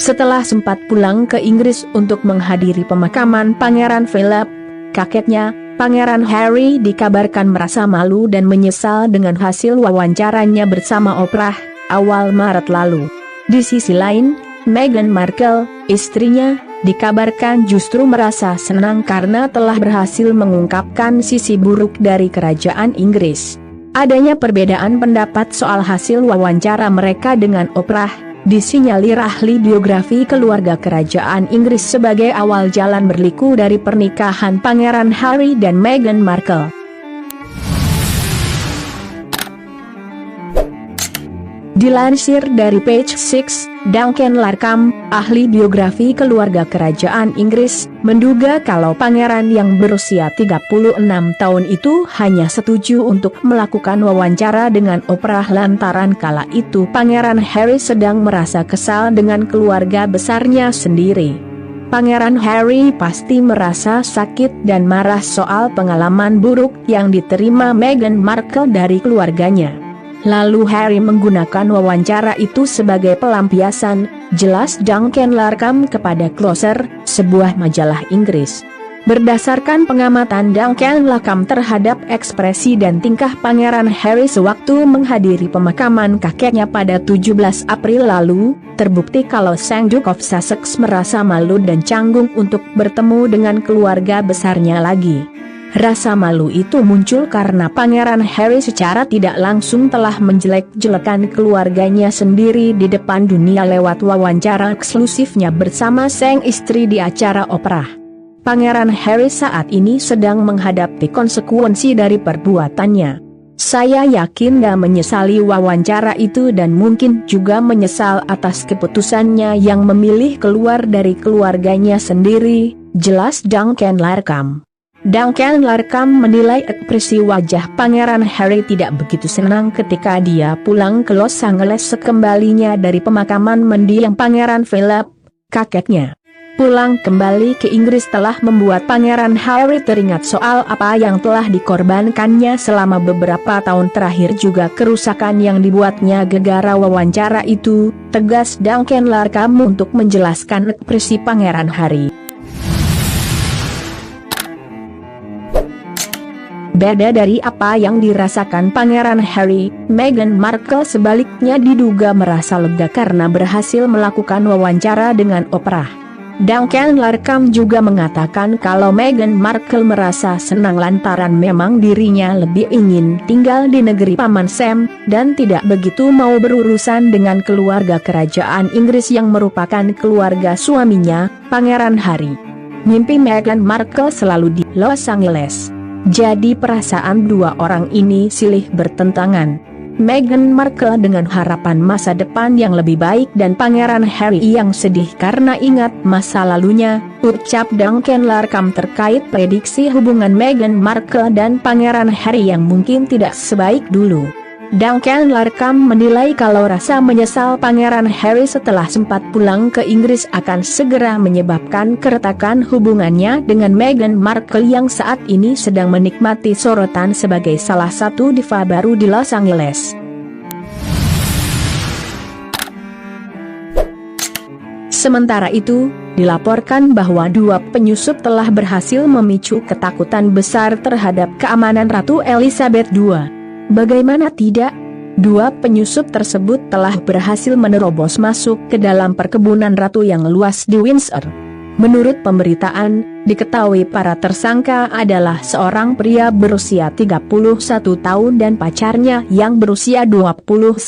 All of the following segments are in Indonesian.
Setelah sempat pulang ke Inggris untuk menghadiri pemakaman Pangeran Philip, kakeknya, Pangeran Harry dikabarkan merasa malu dan menyesal dengan hasil wawancaranya bersama Oprah, awal Maret lalu. Di sisi lain, Meghan Markle, istrinya, dikabarkan justru merasa senang karena telah berhasil mengungkapkan sisi buruk dari kerajaan Inggris. Adanya perbedaan pendapat soal hasil wawancara mereka dengan Oprah, disinyalir ahli biografi keluarga kerajaan Inggris sebagai awal jalan berliku dari pernikahan Pangeran Harry dan Meghan Markle. Dilansir dari Page Six, Duncan Larcam, ahli biografi keluarga kerajaan Inggris, menduga kalau pangeran yang berusia 36 tahun itu hanya setuju untuk melakukan wawancara dengan Oprah lantaran kala itu Pangeran Harry sedang merasa kesal dengan keluarga besarnya sendiri. Pangeran Harry pasti merasa sakit dan marah soal pengalaman buruk yang diterima Meghan Markle dari keluarganya. Lalu Harry menggunakan wawancara itu sebagai pelampiasan, jelas Duncan Larcam kepada Closer, sebuah majalah Inggris. Berdasarkan pengamatan Duncan Larcam terhadap ekspresi dan tingkah Pangeran Harry sewaktu menghadiri pemakaman kakeknya pada 17 April lalu, terbukti kalau sang Duke of Sussex merasa malu dan canggung untuk bertemu dengan keluarga besarnya lagi. Rasa malu itu muncul karena Pangeran Harry secara tidak langsung telah menjelek-jelekan keluarganya sendiri di depan dunia lewat wawancara eksklusifnya bersama sang istri di acara Oprah. Pangeran Harry saat ini sedang menghadapi konsekuensi dari perbuatannya. Saya yakin dia menyesali wawancara itu dan mungkin juga menyesal atas keputusannya yang memilih keluar dari keluarganya sendiri, jelas Duncan Larcam. Duncan Larcam menilai ekspresi wajah Pangeran Harry tidak begitu senang ketika dia pulang ke Los Angeles sekembalinya dari pemakaman mendiang Pangeran Philip, kakeknya. Pulang kembali ke Inggris telah membuat Pangeran Harry teringat soal apa yang telah dikorbankannya selama beberapa tahun terakhir juga kerusakan yang dibuatnya gegara wawancara itu, tegas Duncan Larcam untuk menjelaskan ekspresi Pangeran Harry. Beda dari apa yang dirasakan Pangeran Harry, Meghan Markle sebaliknya diduga merasa lega karena berhasil melakukan wawancara dengan Oprah. Duncan Larcam juga mengatakan kalau Meghan Markle merasa senang lantaran memang dirinya lebih ingin tinggal di negeri Paman Sam, dan tidak begitu mau berurusan dengan keluarga kerajaan Inggris yang merupakan keluarga suaminya, Pangeran Harry. Mimpi Meghan Markle selalu di Los Angeles. Jadi perasaan dua orang ini silih bertentangan. Meghan Markle dengan harapan masa depan yang lebih baik dan Pangeran Harry yang sedih karena ingat masa lalunya, ucap Duncan Larcam terkait prediksi hubungan Meghan Markle dan Pangeran Harry yang mungkin tidak sebaik dulu. Duncan Larcam menilai kalau rasa menyesal Pangeran Harry setelah sempat pulang ke Inggris akan segera menyebabkan keretakan hubungannya dengan Meghan Markle yang saat ini sedang menikmati sorotan sebagai salah satu diva baru di Los Angeles. Sementara itu, dilaporkan bahwa dua penyusup telah berhasil memicu ketakutan besar terhadap keamanan Ratu Elizabeth II. Bagaimana tidak? Dua penyusup tersebut telah berhasil menerobos masuk ke dalam perkebunan ratu yang luas di Windsor. Menurut pemberitaan, diketahui para tersangka adalah seorang pria berusia 31 tahun dan pacarnya yang berusia 29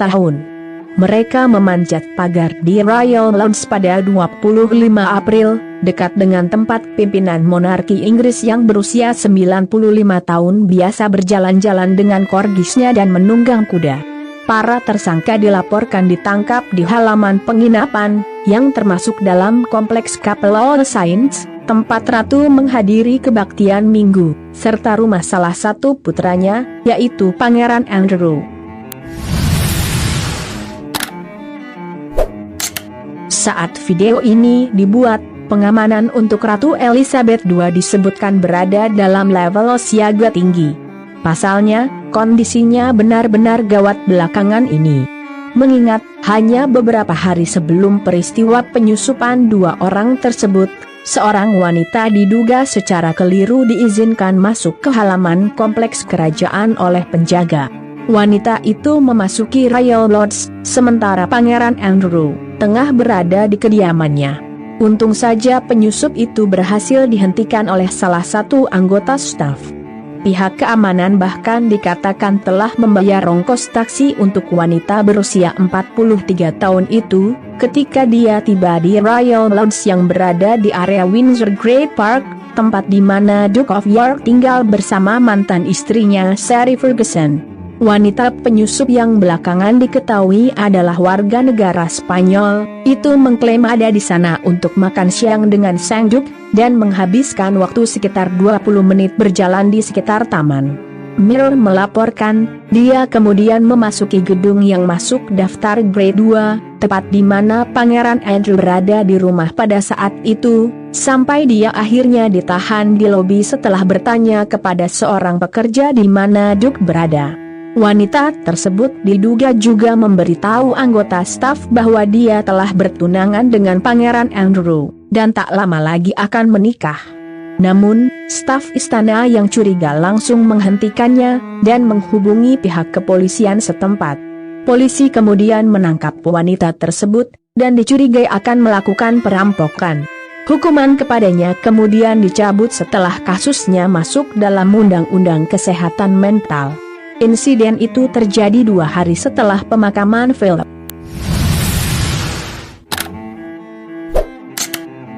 tahun. Mereka memanjat pagar di Royal Lounge pada 25 April, dekat dengan tempat pimpinan monarki Inggris yang berusia 95 tahun biasa berjalan-jalan dengan korgisnya dan menunggang kuda. Para tersangka dilaporkan ditangkap di halaman penginapan, yang termasuk dalam kompleks Capel All Saints, tempat ratu menghadiri kebaktian minggu, serta rumah salah satu putranya, yaitu Pangeran Andrew. Saat video ini dibuat, pengamanan untuk Ratu Elizabeth II disebutkan berada dalam level siaga tinggi. Pasalnya, kondisinya benar-benar gawat belakangan ini. mengingat hanya beberapa hari sebelum peristiwa penyusupan dua orang tersebut, seorang wanita diduga secara keliru diizinkan masuk ke halaman kompleks kerajaan oleh penjaga. Wanita itu memasuki Royal Lodge, sementara Pangeran Andrew tengah berada di kediamannya. Untung saja penyusup itu berhasil dihentikan oleh salah satu anggota staf. Pihak keamanan bahkan dikatakan telah membayar ongkos taksi untuk wanita berusia 43 tahun itu, ketika dia tiba di Royal Lodge yang berada di area Windsor Great Park, tempat di mana Duke of York tinggal bersama mantan istrinya Sari Ferguson. Wanita penyusup yang belakangan diketahui adalah warga negara Spanyol, itu mengklaim ada di sana untuk makan siang dengan sang Duke, dan menghabiskan waktu sekitar 20 menit berjalan di sekitar taman. Mirror melaporkan, dia kemudian memasuki gedung yang masuk daftar grade 2, tepat di mana Pangeran Andrew berada di rumah pada saat itu, sampai dia akhirnya ditahan di lobi setelah bertanya kepada seorang pekerja di mana Duke berada. Wanita tersebut diduga juga memberitahu anggota staf bahwa dia telah bertunangan dengan Pangeran Andrew, dan tak lama lagi akan menikah. Namun, staf istana yang curiga langsung menghentikannya, dan menghubungi pihak kepolisian setempat. Polisi kemudian menangkap wanita tersebut, dan dicurigai akan melakukan perampokan. Hukuman kepadanya kemudian dicabut setelah kasusnya masuk dalam Undang-Undang Kesehatan Mental. Insiden itu terjadi 2 hari setelah pemakaman Philip.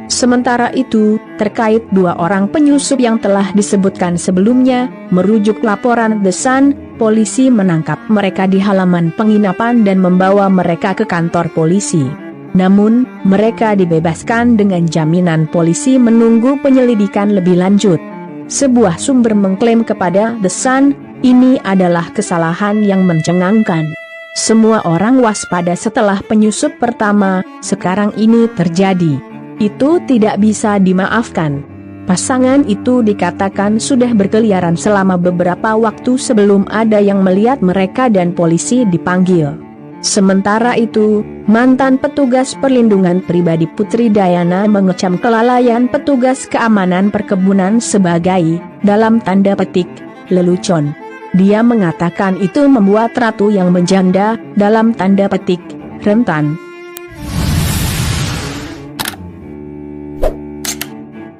Sementara itu, terkait 2 orang penyusup yang telah disebutkan sebelumnya, merujuk laporan The Sun, polisi menangkap mereka di halaman penginapan dan membawa mereka ke kantor polisi. Namun, mereka dibebaskan dengan jaminan polisi menunggu penyelidikan lebih lanjut. Sebuah sumber mengklaim kepada The Sun, ini adalah kesalahan yang mencengangkan. Semua orang waspada setelah penyusup pertama, sekarang ini terjadi. Itu tidak bisa dimaafkan. Pasangan itu dikatakan sudah berkeliaran selama beberapa waktu sebelum ada yang melihat mereka dan polisi dipanggil. Sementara itu, mantan petugas perlindungan pribadi Putri Diana mengecam kelalaian petugas keamanan perkebunan sebagai, dalam tanda petik, lelucon. Dia mengatakan itu membuat ratu yang menjanda, dalam tanda petik, rentan.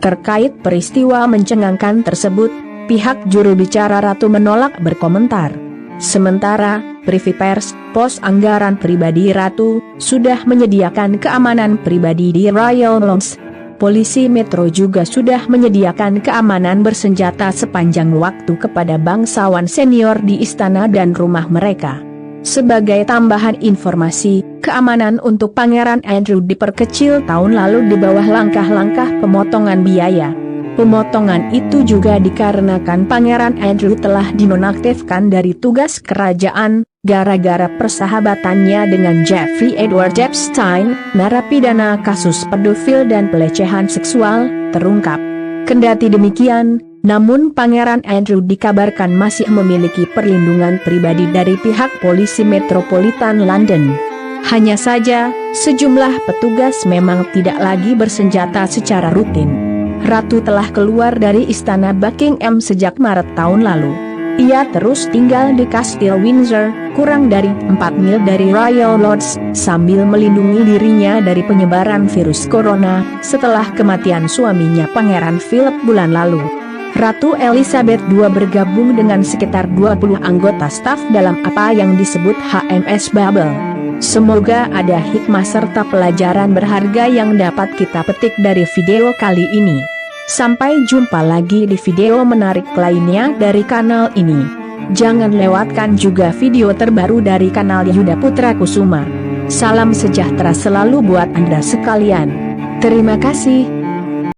Terkait peristiwa mencengangkan tersebut, pihak juru bicara ratu menolak berkomentar. Sementara, Privy Pers, pos anggaran pribadi ratu, sudah menyediakan keamanan pribadi di Royal Lodge. Polisi Metro juga sudah menyediakan keamanan bersenjata sepanjang waktu kepada bangsawan senior di istana dan rumah mereka. Sebagai tambahan informasi, keamanan untuk Pangeran Andrew diperkecil tahun lalu di bawah langkah-langkah pemotongan biaya. Pemotongan itu juga dikarenakan Pangeran Andrew telah dinonaktifkan dari tugas kerajaan, gara-gara persahabatannya dengan Jeffrey Edward Epstein, narapidana kasus pedofil dan pelecehan seksual, terungkap. Kendati demikian, namun Pangeran Andrew dikabarkan masih memiliki perlindungan pribadi dari pihak polisi Metropolitan London. Hanya saja, sejumlah petugas memang tidak lagi bersenjata secara rutin. Ratu telah keluar dari istana Buckingham sejak Maret tahun lalu. Ia terus tinggal di Kastil Windsor, kurang dari 4 mil dari Royal Lodge, sambil melindungi dirinya dari penyebaran virus corona, setelah kematian suaminya Pangeran Philip bulan lalu. Ratu Elizabeth II bergabung dengan sekitar 20 anggota staf dalam apa yang disebut HMS Bubble. Semoga ada hikmah serta pelajaran berharga yang dapat kita petik dari video kali ini. Sampai jumpa lagi di video menarik lainnya dari kanal ini. Jangan lewatkan juga video terbaru dari kanal Yuda Putra Kusuma. Salam sejahtera selalu buat Anda sekalian. Terima kasih.